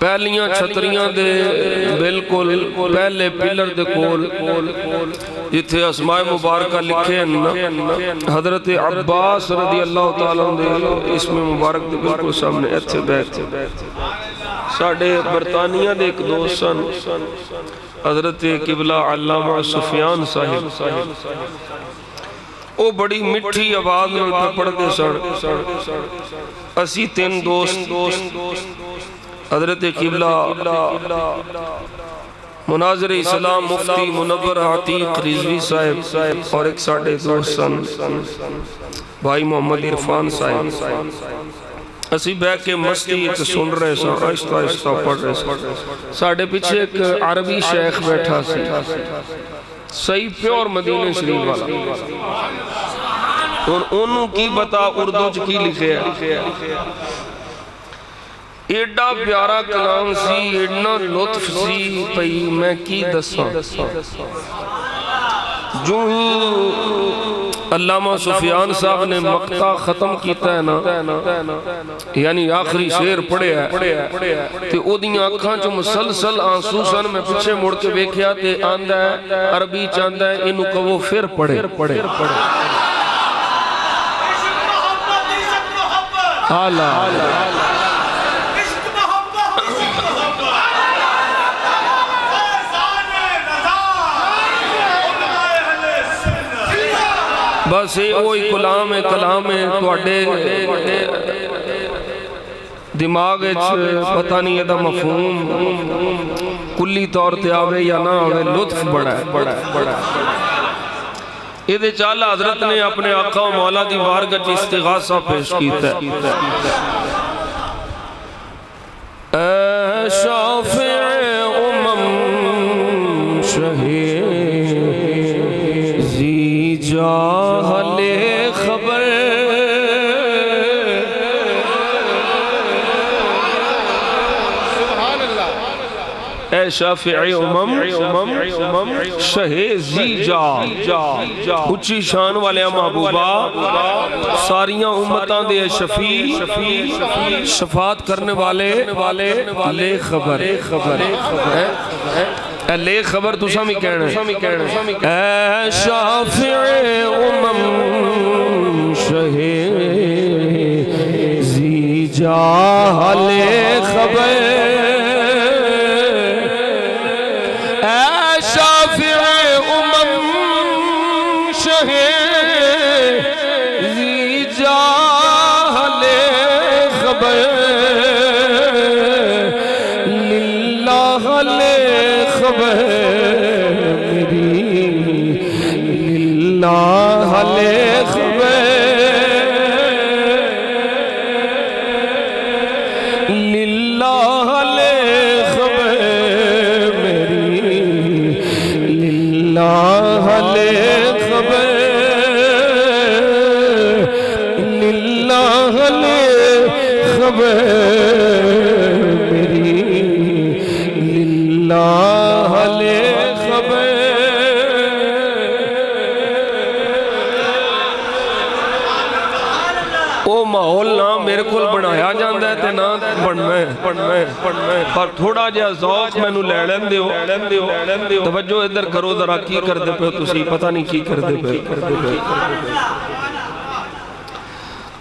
पहलियां छतरियां दे बिल्कुल पहले पिलर दे कोल जिथे अस्माए मुबारका लिखे हजरत अब्बास रदी अल्लाह तआला दे इसमें मुबारक दे बिल्कुल सामने इत्थे बैठ साडे बरतानिया दे एक दोस्त सन हजरत किबला अल्लामा सुफियान साहिब वो बड़ी मिठी आवाज में पढ़ते सन। असी तीन दोस्त हजरत किबला मुनाज़िर इस्लाम मुफ्ती मुनव्वर अतीक रिजवी साहिब और एक साढ़े दोस्त सन भाई मोहम्मद इरफान साहिब। असी बह के मस्ती सुन रहे सन, आहिस्ता आहिस्ता पढ़ रहे सन। साढ़े पीछे एक अरबी शेख बैठा सी, सही प्योर मदीने शरीफ वाला। उन्होंने की बता उर्दू च की लिखे एडा प्यारा कलाम सी, एडना लुत्फ सी पई मैं की दसा। जो ही अल्लामा सुफियान साहब ने मक्ता खत्म किया है ना, यानी आखिरी शेर पढ़िया ते ओदियां अखां च मुसलसल आंसू सन। मैं पीछे मुड़ के वेख्या ते आंदा है अरबी च आंदा है इनू कहो फिर पढ़े पढ़े आला बस ये वही कलाम है तुहाडे दिमाग पता नहीं एदा मफहूम कुल्ली तौर ते आवे या ना आवे, लुत्फ बड़ा है। ये चाला हजरत ने अपने आका मौला दी बारगाह च इस्तिगासा पेश कीता है। शाफ़िए उम्म शहीज़ी जाहले खबर ए शाफ़िए उम्म शहीज़ी जा उच्ची शान वाले महबूबा सारियां उम्मतां दे शफी शफात करने वाले ले खबर ले खबर तुसा भी कहना है। शाफ़िए उम्म शहीज़ी जाहले खबर पर थोड़ा जिहा ज़ौक़ मैनू लै लैन दिओ। तवज्जो इधर करो जरा, की करदे पे तुसी पता नहीं की करदे पे।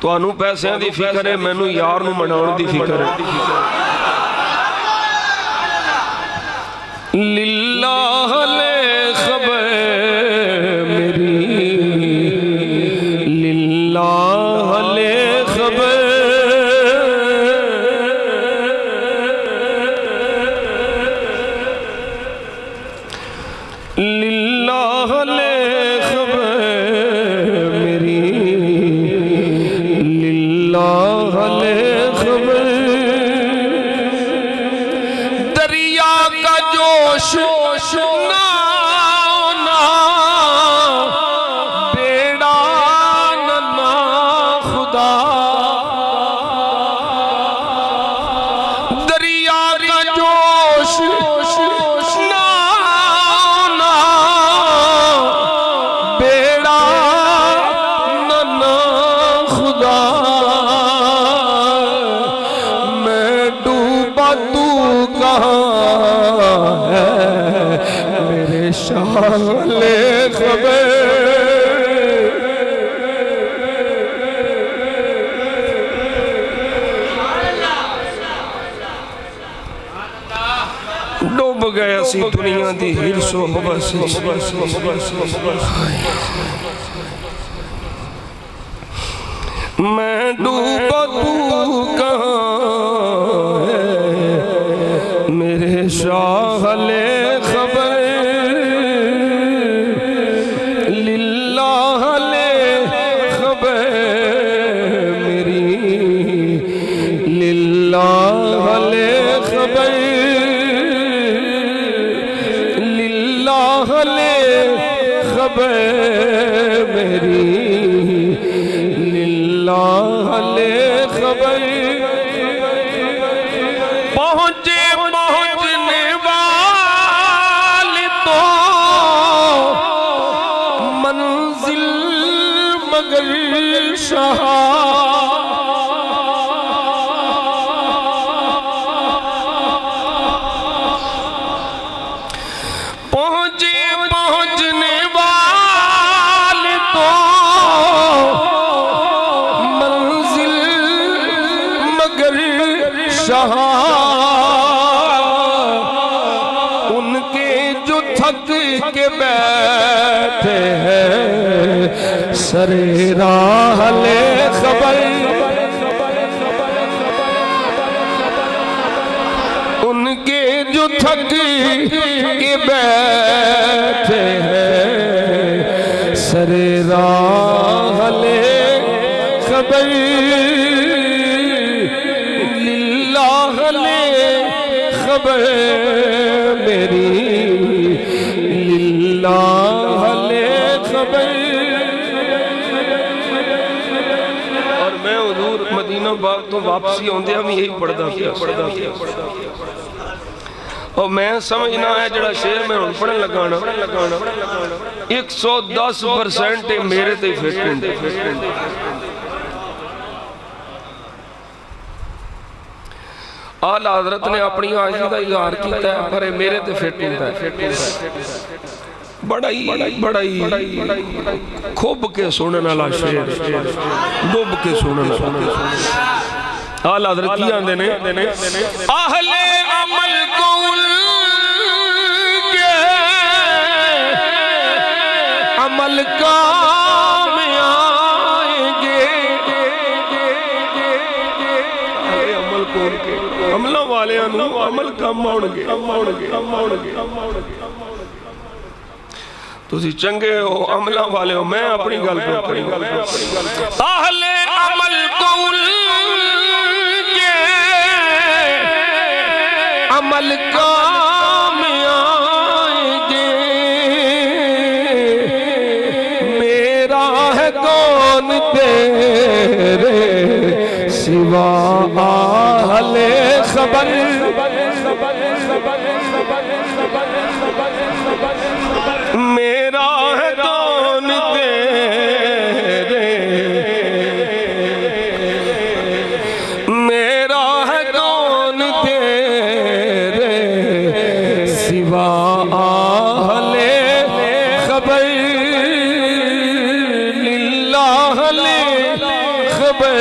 तुहानू पैसों की फिक्र है, मैनू यार नू मनाउण दी फिक्र है। लिल्लाह ले खबर मेरी लिल्लाह ले खबर मैं डूबा तू ले खबर डूब गए सी दुनिया दी हिरसो हवस मैं डूबा तू कहाँ है मेरे शाह ले खबर लिल्लाह ले खबर मेरी लिल्लाह ले खबर लिल्लाह ले खबर मेरी लिल्लाह ले खबर पहुँचे पहुँचने वाले तो मंजिल मगर शाह पहुँचने वाले तो मंजिल मगर शाह उनके जो थक के बैठे हैं सरे राह ले खबर उनके जो थक के बैठे हैं सरे राह ले खबर लिल्लाह ले खबर मेरी लिल्लाह ले खबर। और मैं हुजूर मदीना बाग तो वापसी आउंदे हम यही पढ़दा पिया और मैं समझना है जड़ा शेर मैं हुण पढ़न लगाना 110% मेरे ते फिट हुंदे आला हज़रत ने अपनी आजी का इज़हार किया है पर मेरे ते फिट हुंदा है बड़ा ही खूब के सुनने वाला शेर डुब के सुनने वाला आला हज़रत की आंदे ने आहले अमल को अमल काम आएंगे अमल कौन के अमलों वाले अमल काम आउणगे तुसी चंगे हो अमलों वाले हो मैं अपनी गल पे आहले अमल कौल के अमल काम आएंगे मेरा है कौन तेरे सिवा आहले खबर मेरा है कौन तेरे मेरा है कौन तेरे सिवा आहले खबर लिल्लाह ले खबर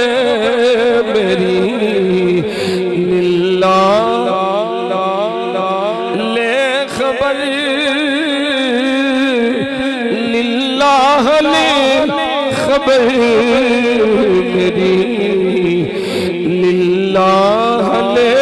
मेरी लिल्लाह ले खबर लिल्लाह ले खबर मेरी लिल्लाह ले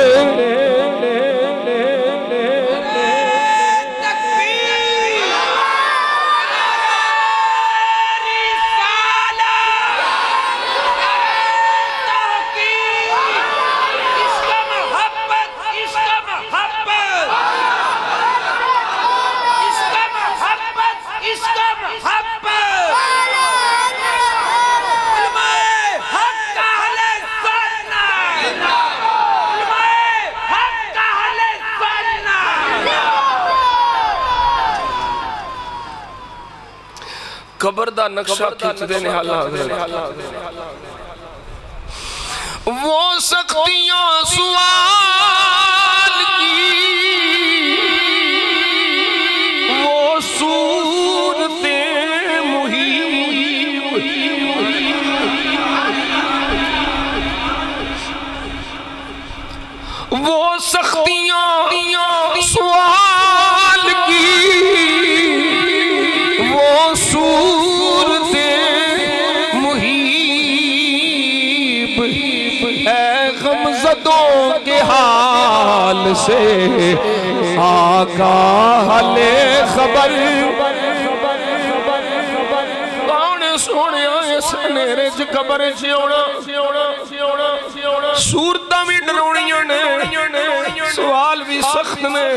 कबर दा नक्शा खिंचदे ने आला वो सख्तियां सवाल की वो वो सख्तियां सवाल की, वो सूरतें मुहीब है गमज़दों के हाल से आगाह ले खबर। सोने सनेरे च कबर च सूरतां भी डराउणियां ने, सवाल भी सख्त ने,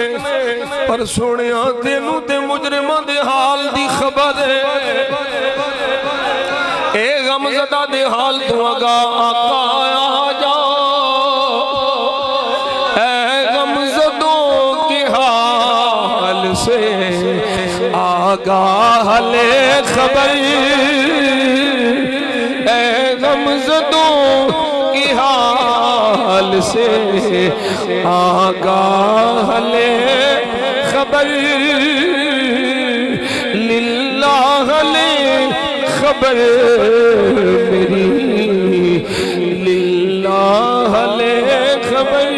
पर सोने तेनू ते मुजरिमां दे हाल दी खबर है। ए गमज़दा दे हाल तो आगा आका आ जाओ, ए गमज़दों के हाल से आगाह ले खबर। गमज़दों की हाल से आगाह ले खबर। लिल्लाह ले खबर मेरी, लिल्लाह ले खबर।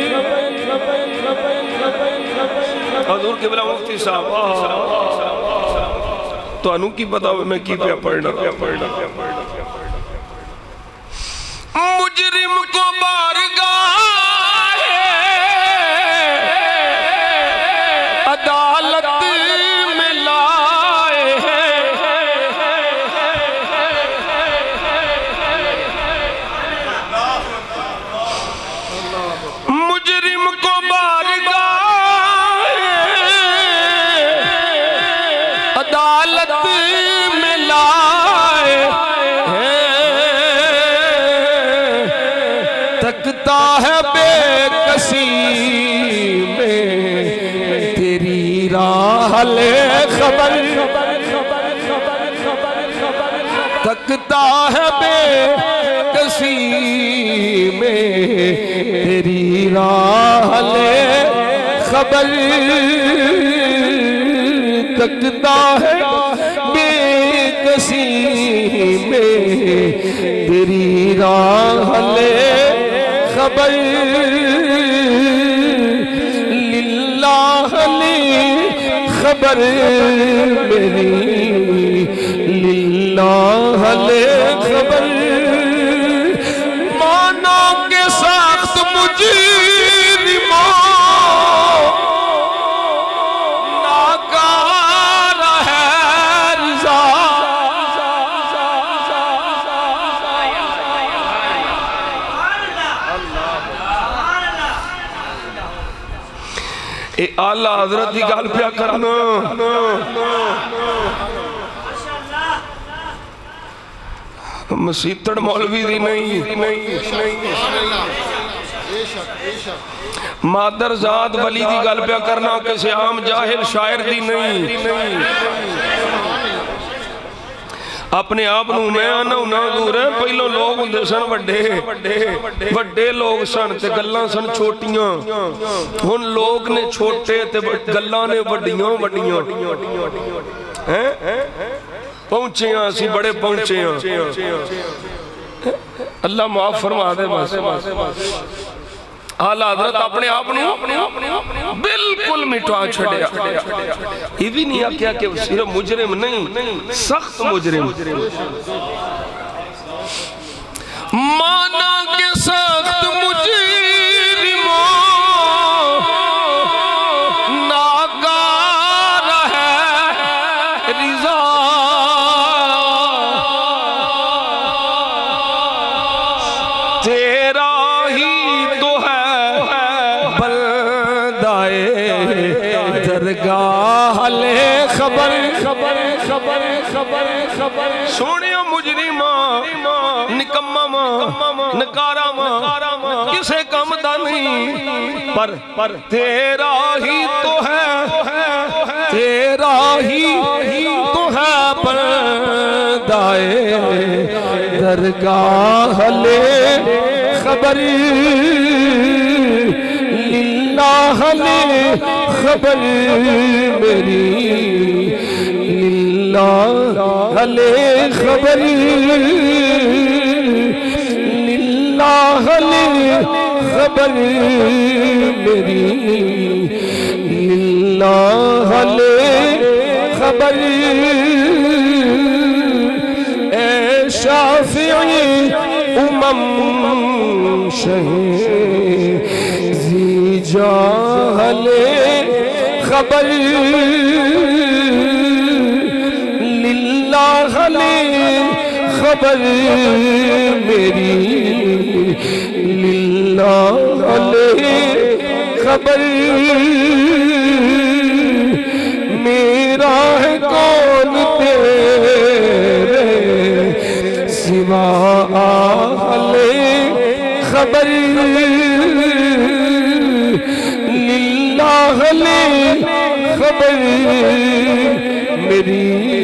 हज़ूर क़िबला मुफ्ती साहब तुहानू की पता मैं की पे पढ़ना। मुजरिम को बारगाह अदालत में लाए हैं, मुजरिम को बारगाह अदालत में लाए तकता है बेकसी में तेरी राह ले खबर। तकता है बेकसी में तेरी राह ले खबर। तकता है बेकसी में तेरी राह ले खबर। लिल्लाह ले खबर मेरी, लिल्लाह ले खबर। माना के सख्त मुजरिमों नाकार है रिज़ा। ए आला हजरत की गल पिया करना। मसीतड़ मौलवी दी नहीं, मादर जात वली दी गल पिया करना, किसी आम जाहिल शायर दी नहीं। अपने आप नूं मैं आना हुना दूर है। पहलों लोग हुंदे सन वड्डे वड्डे लोग सन ते गल्लां सन छोटियां। हुण लोग ने छोटे ते गल्लां ने वड्डियां वड्डियां। हैं पहुंचे हैं असीं, बड़े पहुंचे हैं। अल्लाह माफ फरमा दे बस। आला हज़रत अपने आप बिल्कुल मिटा छड़िया। ये भी नहीं आख्या कि सिर्फ मुजरिम नहीं, सख्त मुजरिम। माना के सख्त मुजरिमों नाकार है रिज़ा। तेरा ही तो है बंदाए दरगाह ले खबर। सोने मुजरिमा निकम्मा नकारा किसे कम दा नहीं, पर तेरा ही तो है, तेरा ही तो है बंदाए दरगाह ले खबर। लिल्लाह ले खबर मेरी, लिल्लाह ले खबर, लिल्लाह ले खबर मेरी लिल्लाह ले खबर ए शाफिई उमम शहीज़ी जाहले खबर लिल्लाह ले खबर मेरी लिल्लाह ले खबर मेरा है कौन तेरे सिवा आहले खबर लिल्लाह ले खबर मेरी